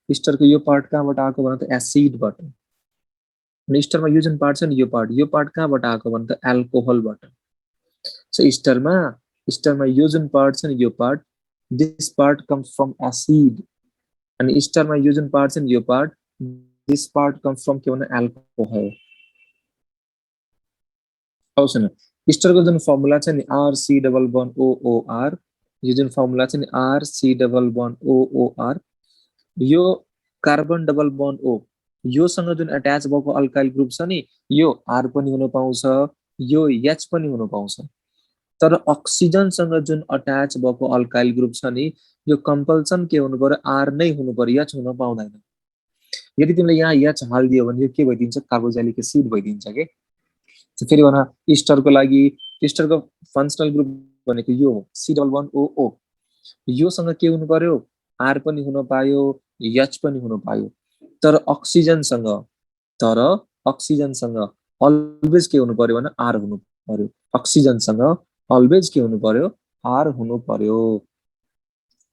स्टारको यो पार्ट कहाँबाट आएको भन त एसिडबाट अनि स्टारमा यो जुन पार्ट छ नि यो पार्ट कहाँबाट आएको भन त अल्कोहलबाट सो स्टारमा यो जुन पार्ट छ नि यो part this part comes from acid अनि स्टारमा यो जुन पार्ट छ नि यो part this part comes from के भन अल्कोहल अब सुन स्टारको जुन फर्मुला छ नि RC डबल बन्ड OOR यो जुन फर्मुला छ नि RC डबल बन्ड OOR यो कार्बन डबल बन्ड O योसँग जुन अट्याच भएको अल्काइल ग्रुप छ नि यो R पनि हुन पाउँछ यो H पनि हुन पाउँछ तर अक्सिजनसँग जुन अट्याच भएको अल्काइल ग्रुप छ नि यो कम्पल्सन के हुनु पर्यो R नै हुनु पर्यो H हुन पाउँदैन यदि तिमीले यहाँ H हाल्दियो भने यो के भइदिन्छ कार्बोक्सिलिक एसिड भइदिन्छ के फेरि भन स्टारको लागि स्टारको फंक्शनल ग्रुप भनेको यो हो C डबल बन्ड OO योसँग के हुनु पर्यो R पनि हुन पायो H पनि हुन पायो तर अक्सिजनसँग अलवेज के हुनु पर्यो भने R हुनु पर्यो अक्सिजनसँग अलवेज के हुनु पर्यो R हुनु पर्यो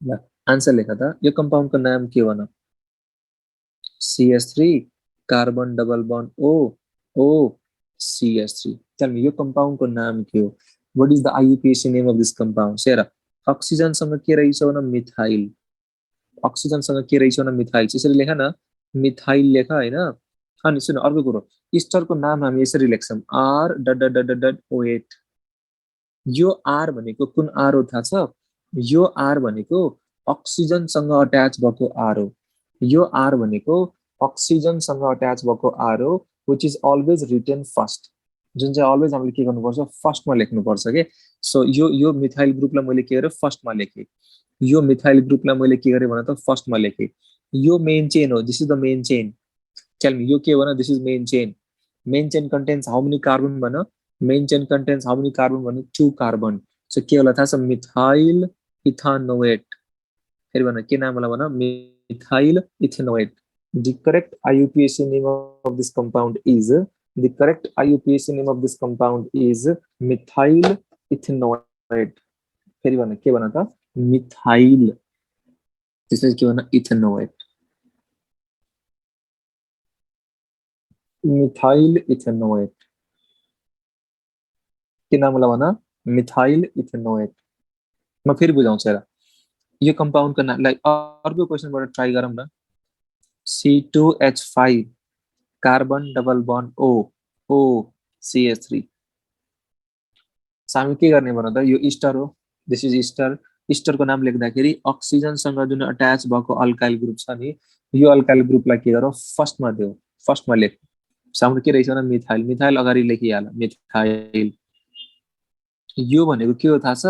ल आन्सर लेख त यो कम्पाउन्डको नाम के भन CH3 carbon double bond O CH3 tell me यो कम्पाउन्डको नाम के हो what is the IUPAC name of this compound सेरा अक्सिजनसँग के रहेछ भने मिथाइल अक्सिजनसँग के रहेछ भने मिथाइल यसरी लेख न मिथाइल लेख हैन अनि सुन अर्को कुरो स्टारको नाम हामी यसरी लेख्छौं R.O8 यो R भनेको कुन R हो थाहा छ यो R भनेको अक्सिजनसँग अट्याच भएको R हो यो R भनेको अक्सिजनसँग अट्याच भएको R हो which is always written first जुन चाहिँ अलवेज हामीले के गर्नुपर्छ फर्स्टमा लेख्नुपर्छ के सो यो मिथाइल ग्रुपलाई मैले के गरे फर्स्टमा लेखे यो मिथाइल ग्रुपलाई मैले के गरे भने त फर्स्टमा लेखे यो मेन चेन हो this is the main chain tell me यो के हो भने this is main chain contains how many carbon भन main chain contains how many carbon भने 2 कार्बन सो के होला थाहा छ मिथाइल इथानोएट फेरि भन के नाम होला भन methyl इथानोएट the correct IUPAC name of this compound is methyl ethanoate फेरि भन के भन त मिथाइल त्यसपछि के भन इथेनोएट मिथाइल इथेनोएट के नाम होला भन मिथाइल इथेनोएट म फेरि बुझाउँछु हेर यो कम्पाउन्ड को नाम लाइक अर्को क्वेशनबाट ट्राई गरौँ न C2H5 carbon double bond O CH3 हामी के गर्ने भन त यो इस्टर हो दिस इज इस्टर को नाम लेख्दाखेरि अक्सिजन सँग जुन अट्याच भएको अल्काइल ग्रुप छ नि यो अल्काइल ग्रुपलाई के गरौ फर्स्टमा देऊ फर्स्टमा लेख साउन्ड के रहेछ न मिथाइल अगाडि लेखिहाल मिथाइल यो भनेको के हो थाहा छ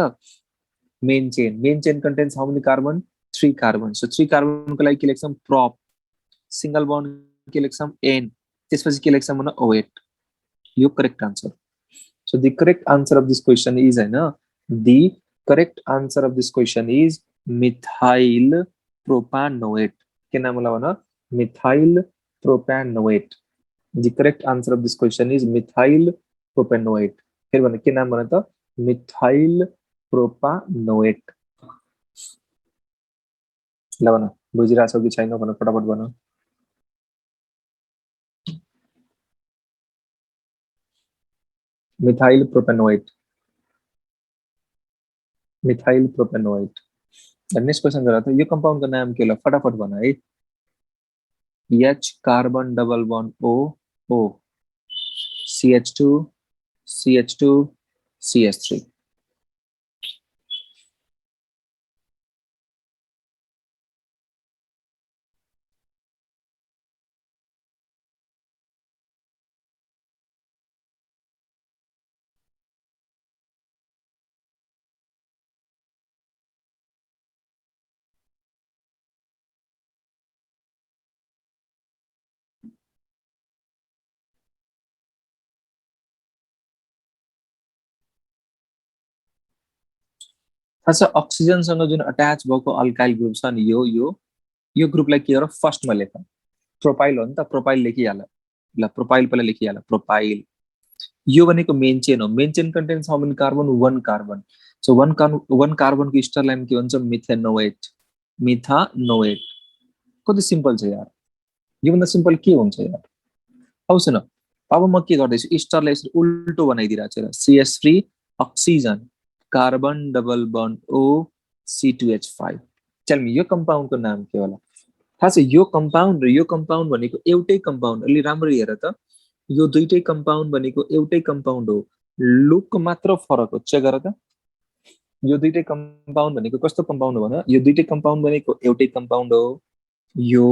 main chain contains how many carbon 3 carbon so 3 carbon को लागि के लेख्छौं प्रोप सिंगल बन्ड के लेख्छौं N त्यसपछि के लेख्छौं भने OH यो correct answer so the correct answer of this question is the correct answer of this question is methyl propanoate के नाम होला भन methyl propanoate the correct answer of this question is methyl propanoate फेरि भन के नाम भन त methyl propanoate ल भन बुझिराछौ कि छैन भन फटाफट भन methyl propanoate नेक्स्ट क्वेशन गरा त यो कंपाउंड का नाम के होला फटाफट भन है H carbon double bond O CH2 CH3 अच्छा अक्सिजन सँग जुन अट्याच भएको अल्काइल ग्रुप छ नि यो ग्रुपलाई के गर फर्स्टमा लेख प्रोपाइल हो नि त प्रोपाइल लेखिहाल ल प्रोपाइल पहिला लेखिहाल प्रोपाइल यो भनेको मेन चेन हो main chain contains how many carbon 1 carbon so 1 carbon को स्टर लाइन के भन्छ मिथानोएट कति सिम्पल छ यार यो भन्दा सिम्पल के हुन्छ यार अब सुन अब म के गर्दैछु स्टरलाई यसरी उल्टो बनाइदिराछु र CH3 oxygen carbon double bond O C2H5 चल मी यो कंपाउंड को नाम के होला थाहा छ यो कंपाउंड भनेको एउटै कंपाउंड अलि राम्ररी हेर त यो दुईटै कंपाउंड भनेको एउटै कंपाउंड हो लुक मात्र फरक हो चेक गर त यो दुईटै कंपाउंड भनेको कस्तो कंपाउंड हो भन यो दुईटै कंपाउंड भनेको एउटै कंपाउंड हो यो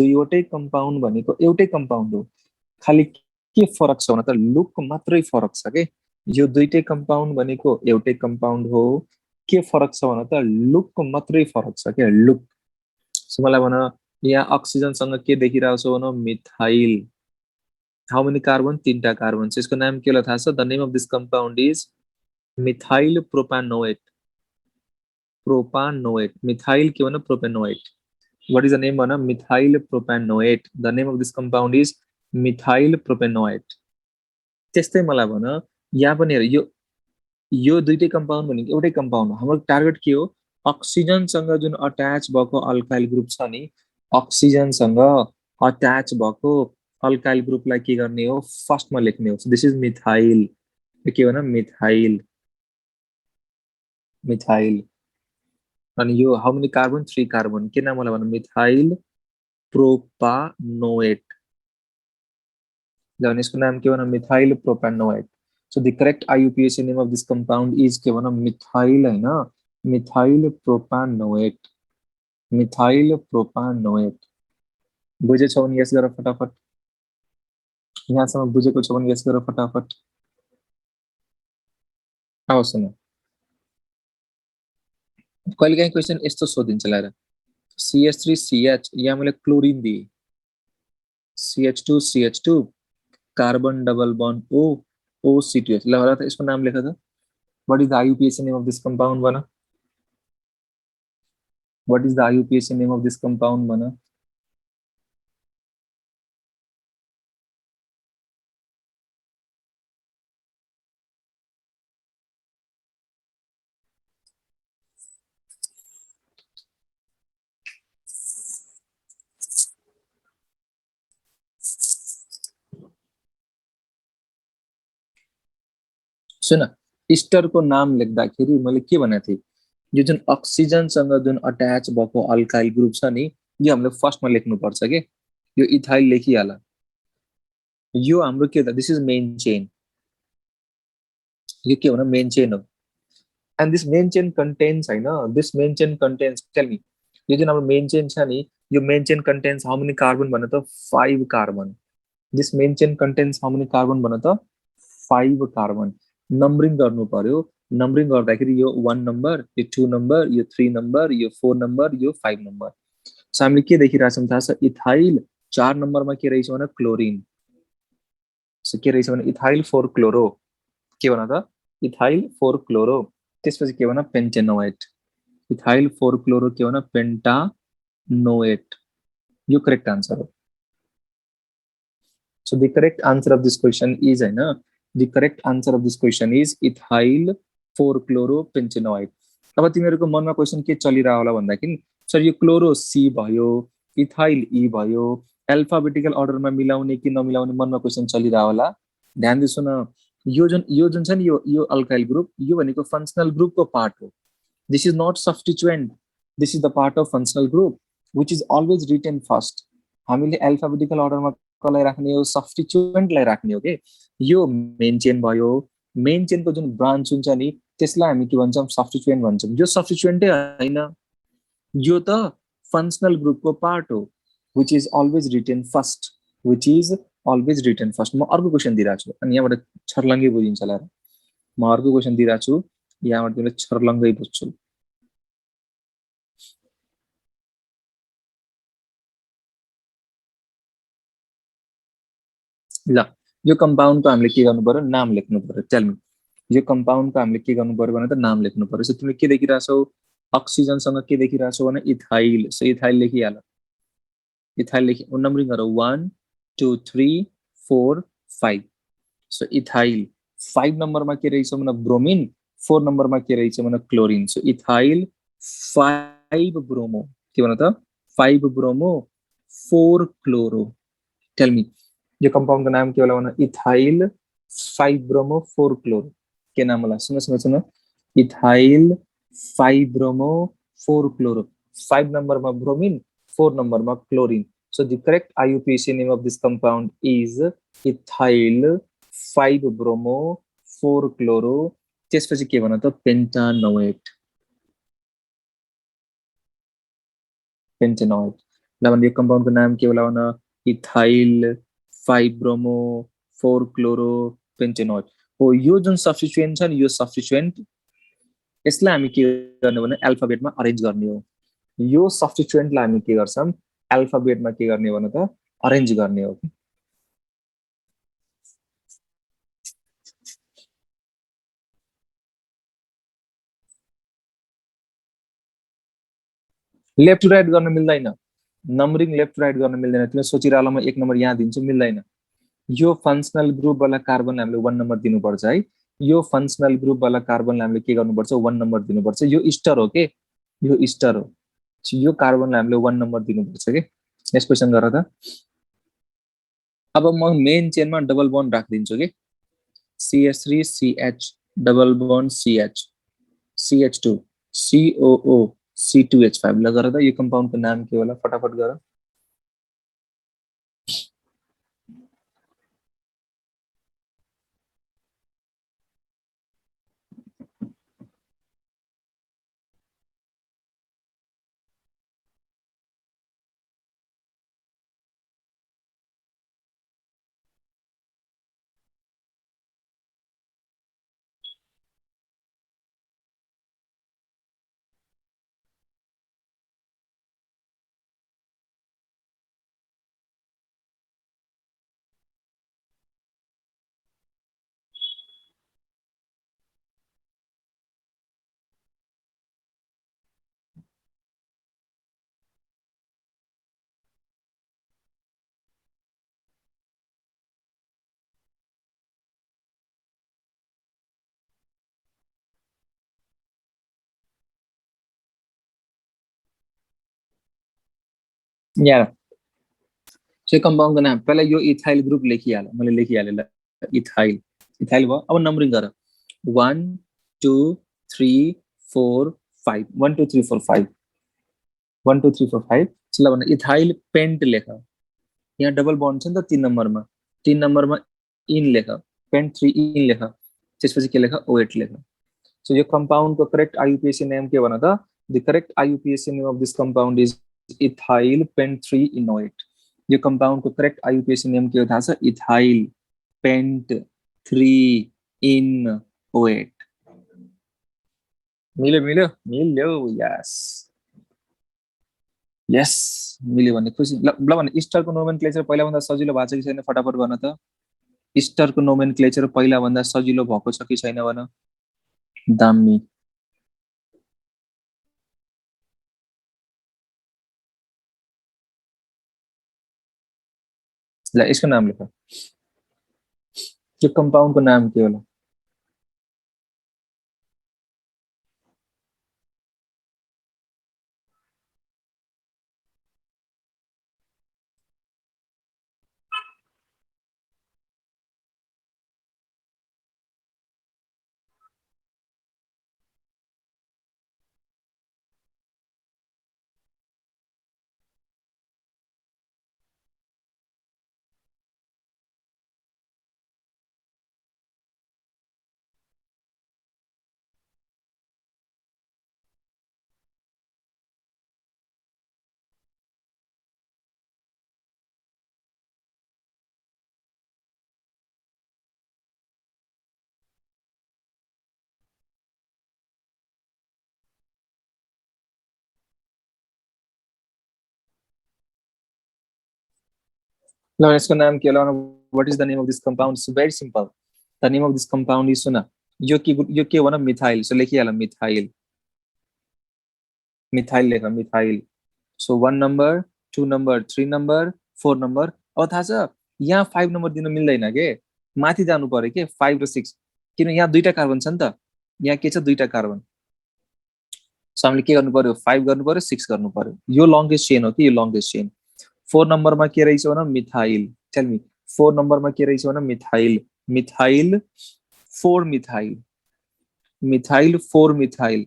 दुईवटै कंपाउंड भनेको एउटै कंपाउंड हो खाली के फरक छ भन त लुक मात्रै फरक छ के यो दुईटै कंपाउंड भनेको एउटै कंपाउंड हो के फरक छ भन त लुक मात्रै फरक छ के लुक सो मलाई भन यहाँ अक्सिजन सँग के देखिरहेको छ भन मिथाइल हाउ मेनी कार्बन 3टा कार्बन छ यसको नाम के होला थाहा छ the name of this compound is methyl propanoate methyl के भन propanoate what is the name भन methyl propanoate the name of this compound is methyl propanoate त्यस्तै मलाई भन यहाँ पनि हेर यो दुईटै कंपाउंड भनेको एउटै कंपाउंड हो हाम्रो टार्गेट के हो अक्सिजन सँग जुन अट्याच भएको अल्काइल ग्रुप छ नि अक्सिजन सँग अट्याच भएको अल्काइल ग्रुपलाई के गर्ने हो फर्स्टमा लेख्ने हो दिस इज मिथाइल के भन मिथाइल अनि यो हाउ मेनी कार्बन 3 कार्बन के नाम होला भन मिथाइल प्रोपानोएट ल यसको नाम के भन methyl प्रोपानोएट so the correct IUPAC name of this compound is के भन मिथाइल हैन मिथाइल प्रोपानोएट बुझेछौ नि यस गर फटाफट यहाँसम्म बुझेको छौ भने यस गर फटाफट आउँछ न कहिलेकाहीँ क्वेसन यस्तो सोधिन्छ लाएर CH3CH यहाँ मैले क्लोरिन दिएँ CH2CH2 carbon double bond O OC2H ल त यसको नाम लेख त what is the IUPAC name of this compound भन what is the IUPAC name of this compound भन सुन इस्टरको नाम लेख्दाखेरि मैले के भनेको थिएँ यो जुन अक्सिजनसँग जुन अट्याच भएको अल्काइल ग्रुप छ नि यो हामीले फर्स्टमा लेख्नुपर्छ के यो इथाइल लेखिहाल यो हाम्रो के त दिस इज मेन चेन यो के हो मेन चेन हो and this main chain contains हैन this main chain contains tell me यो जुन हाम्रो मेन चेन छ नि यो main chain contains how many carbon भन त 5 carbon this main chain contains how many carbon भन त 5 कार्बन नम्बरिङ गर्नु पर्यो नम्बरिङ गर्दाखेरि यो 1 नम्बर यो 2 नम्बर यो 3 नम्बर यो 4 नम्बर यो 5 नम्बर सो हामीले के देखिरहेछौँ थाहा छ इथाइल 4 नम्बरमा के रहेछ भने क्लोरिन सो के रहेछ भने इथाइल 4 क्लोरो के भन त इथाइल 4 क्लोरो त्यसपछि के भन पेन्टेनोएट इथाइल 4 क्लोरो के भन पेन्टानोएट यो करेक्ट आन्सर हो so the correct answer of this question is हैन the correct answer of this question is ethyl 4 chloropenchenoid अब तिमीहरुको मनमा क्वेशन के चलिरा होला भन्दाखेरि सर यो क्लोरो सी भयो इथाइल ई भयो अल्फाबेटिकल अर्डरमा मिलाउने कि नमिलाउने मनमा क्वेशन चलिरा होला ध्यान दे सुन यो जुन छ नि यो अल्काइल ग्रुप यो भनेको फंक्शनल ग्रुपको पार्ट हो this is not substituent this is the part of functional group which is always written first हामीले अल्फाबेटिकल अर्डरमा कसलाई राख्ने हो सब्स्टिट्युएन्टलाई राख्ने हो के यो मेन चेन भयो मेन चेनको जुन ब्रान्च हुन्छ नि त्यसलाई हामी के भन्छौं सब्स्टिट्युएन्ट भन्छौं यो सब्स्टिट्युएन्टै हैन यो त फंक्शनल ग्रुपको पार्ट हो which is always written first which is always written first म अर्को क्वेशन दिइराछु अनि यहाँबाट छर्लङ्गै बुझिन्छ होला म अर्को क्वेशन दिइराछु यहाँबाट तिमीले छर्लङ्गै बुझ्छौ ल यो कम्पाउन्डको हामीले के गर्नु पर्यो नाम लेख्नु पर्यो टेल मी यो कम्पाउन्डको हामीले के गर्नु पर्यो भने त नाम लेख्नु पर्यो सो तिमीले के देखिराछौ अक्सिजनसँग के देखिराछौ भने इथाइल सो इथाइल लेखिहाल इथाइल लेखि नम्बरिङ गरौ 1 2 3 4 5 सो इथाइल 5 नम्बरमा के रहेछ भने ब्रोमिन 4 नम्बरमा के रहेछ भने क्लोरिन सो इथाइल 5 ब्रोमो के भन त 5 ब्रोमो 4 क्लोरो टेल मी यो कंपाउंड का नाम के होला भने इथाइल 5 ब्रोमो 4 क्लोरो के नाम होला सुन इथाइल 5 ब्रोमो 4 क्लोरो 5 नंबर में ब्रोमीन 4 नंबर में chlorine so the correct IUPAC name of this compound is ethyl 5 bromo 4 chloro त्यसपछि के भन त पेन्टानोएट पेन्टेनोएट ल यो कंपाउंड को नाम के होला भने इथाइल 5 ब्रोमो 4 क्लोरो पेन्टेनोएट हो यो जुन सब्स्टिट्युएन्ट छ नि यो सब्स्टिट्युएन्ट यसलाई हामी के गर्ने भने अल्फाबेटमा अरेन्ज गर्ने हो यो सब्स्टिट्युएन्टलाई हामी के गर्छौं अल्फाबेटमा के गर्ने भने त अरेन्ज गर्ने हो लेफ्ट टु राइट गर्न मिल्दैन नम्बरिङ लेफ्ट टु राइट गर्न मिल्दैन तिमी सोचिराला म एक नम्बर यहाँ दिन्छु मिल्दैन यो फंक्शनल ग्रुप वाला कार्बन हामीले 1 नम्बर दिनुपर्छ है यो फंक्शनल ग्रुप वाला कार्बनलाई हामीले के गर्नुपर्छ 1 नम्बर दिनुपर्छ यो इस्टर हो के यो इस्टर हो यो कार्बनलाई हामीले 1 नम्बर दिनुपर्छ के नेक्स्ट क्वेशन गर त अब म मेन चेनमा डबल बन्ड राख्दिन्छु के CH3 CH double bond CH CH2 COO C2H5 ल गर त यो कम्पाउन्डको नाम के होला फटाफट गर या सो कम्पाउन्ड को नाम पहिला यो इथाइल ग्रुप लेखिहाल, मैले लेखिहालेँ ल, इथाइल इथाइल भयो। अब नम्बरिङ गर 1 2 3 4 5 1 2 3 4 5 1 2 3 4 5 ल भने इथाइल पेन्ट लेख। यहाँ डबल बन्ड छ नि त 3 नम्बरमा, 3 नम्बरमा इन लेख, पेन्ट 3 इन लेख, त्यसपछि के लेख OH लेख। सो यो कम्पाउन्ड को करेक्ट IUPAC नेम के भन त, the correct IUPAC name of this compound is ethyl pent 3 en OH। यो कम्पाउन्ड को करेक्ट IUPAC नेम के हो थाहा छ, इथाइल पेन्ट 3 इन OH। मिल्यो मिल्यो मिल्यो, यस यस मिल्यो भने खुसी। ल ल भने इस्टरको नोमेनक्लेचर पहिला भन्दा सजिलो भएको छ कि छैन फटाफट गर्न त। इस्टरको नोमेनक्लेचर पहिला भन्दा सजिलो भएको छ कि छैन भन। दामी ल यसको नाम लेख, यो कम्पाउन्डको नाम के होला? ल यसको नाम के होला? What is the name of this compound? It's very simple. The name of this compound is, सुन यो के हो न, मिथाइल। सो लेखिहाल मिथाइल, मिथाइल लेख, methyl. So 1 number 2 number 3 number 4 number. अब थाहा छ यहाँ 5 नम्बर दिन मिल्दैन के, माथि जानु पर्यो के 5 र 6, किन यहाँ दुईटा कार्बन छ नि त, यहाँ के छ दुईटा कार्बन। सो हामीले के गर्नु पर्यो, 5 गर्नु पर्यो 6 गर्नु पर्यो। यो लङ्गेस्ट चेन हो कि यो लङ्गेस्ट चेन। 4 नम्बरमा के रहेछ भन, मिथाइल। टेल मी 4 नम्बरमा के रहेछ भन, methyl. Methyl 4 methyl, methyl 4 methyl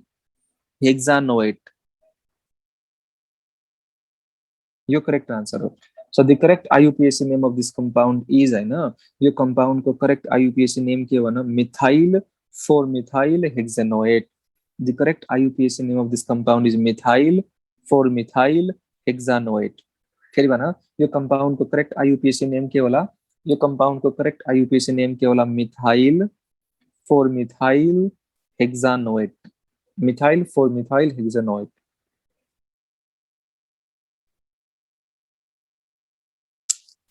hexanoate, यो करेक्ट आन्सर हो। So the correct IUPAC name of this compound is, हैन यो कम्पाउन्ड को करेक्ट IUPAC नेम के भन, methyl 4 methyl hexanoate. The correct IUPAC name of this compound is methyl 4 methyl hexanoate. फेरि भन यो कम्पाउन्ड को करेक्ट IUPAC नेम के होला? यो कम्पाउन्ड को करेक्ट IUPAC नेम के होला? Methyl 4 methyl hexanoate, methyl 4 methyl hexanoate.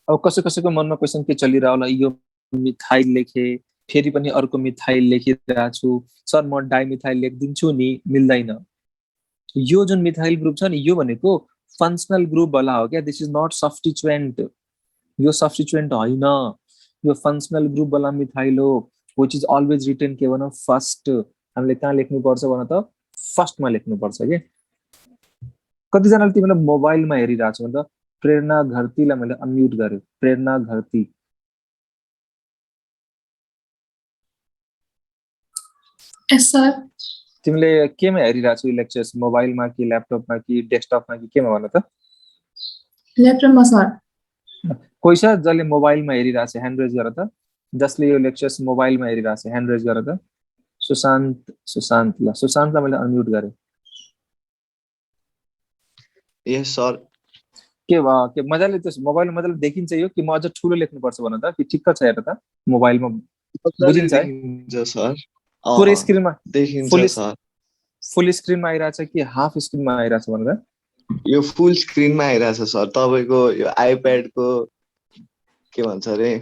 अब कसैको मनमा क्वेसन के चलिरह होला, यो मिथाइल लेखे फेरि पनि अर्को मिथाइल लेखिरहेको छु सर, म डाइमिथाइल लेखिदिन्छु नि, मिल्दैन। यो जुन मिथाइल ग्रुप छ नि, यो भनेको फङ्सनल ग्रुप वाला हो क्या, दिस इज नट सब्स्टिट्युएन्ट। यो सब्स्टिट्युएन्ट होइन, यो फङ्सनल ग्रुप वाला मिथाइल हो, व्हिच इज अलवेज रिटन के भन, फर्स्ट। हामीले कहाँ लेख्नुपर्छ भन त, फर्स्टमा लेख्नुपर्छ के। कतिजनाले तिमीले मोबाइलमा हेरिरहेको छ भने त, प्रेरणा घरतीलाई मैले अनम्युट गरेँ, प्रेरणा घरती। यस सर। तिमीले केमा हेरिरहेको छौ लेक्चर्स, मोबाइलमा कि ल्यापटपमा कि डेस्कटपमा कि केमा भन त? ल्यापटपमा सर। कोही छ जसले मोबाइलमा हेरिरहेको छ, ह्यान्ड रेज गर त। जसले यो लेक्चर्स मोबाइलमा हेरिरहेको छ ह्यान्ड रेज गर त। सुशान्त, सुशान्त, ल सुशान्तलाई मैले अनम्युट गरेँ। यस सर। के भयो, के मजाले त्यस मोबाइलमा मजाले देखिन्छ यो, कि म अझ ठुलो लेख्नुपर्छ भन त, कि ठिक्क छ हेर त मोबाइलमा, बुझिन्छ है? देखिन्छ सर। पुरै स्क्रिनमा देखिन्छ सर। फुल स्क्रिनमा आइरहेछ कि हाफ स्क्रिनमा आइरहेछ भनेर? यो फुल स्क्रिनमा आइरहेछ सर। तपाईको यो आइप्याडको के भन्छ रे,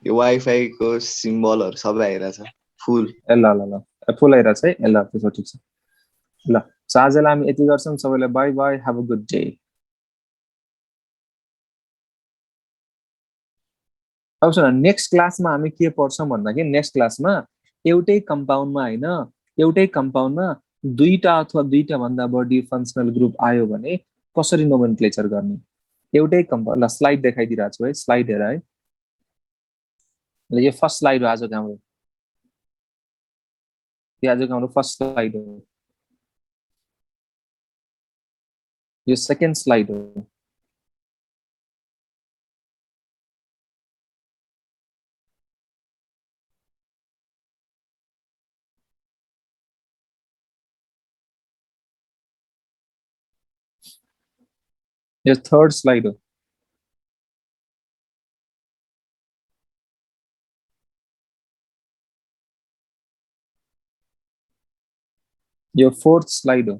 यो वाइफाई को सिम्बलहरु सबै आइरहेछ फुल। ए ल ल ल फुल आइरहेछ है, ए ल त्यसो ठिक छ। ल सो आजलाई हामी यति गर्छौँ, सबैलाई by by, have a good day. अब सुन, नेक्स्ट क्लासमा हामी के पढ्छौँ भन्दाखेरि, नेक्स्ट क्लासमा एउटै कम्पाउन्डमा हैन, एउटै कम्पाउन्डमा दुईटा अथवा दुईटा भन्दा बढी फङ्सनल ग्रुप आयो भने कसरी नोमेनक्लेचर गर्ने, एउटै कम्पाउन्ड ल स्लाइड देखाइदिरहेको छु है स्लाइड हेर है ल यो फर्स्ट स्लाइड हो आजको हाम्रो यो आजको हाम्रो फर्स्ट स्लाइड हो यो सेकेन्ड स्लाइड हो यो थर्ड स्लाइड हो यो फोर्थ स्लाइड हो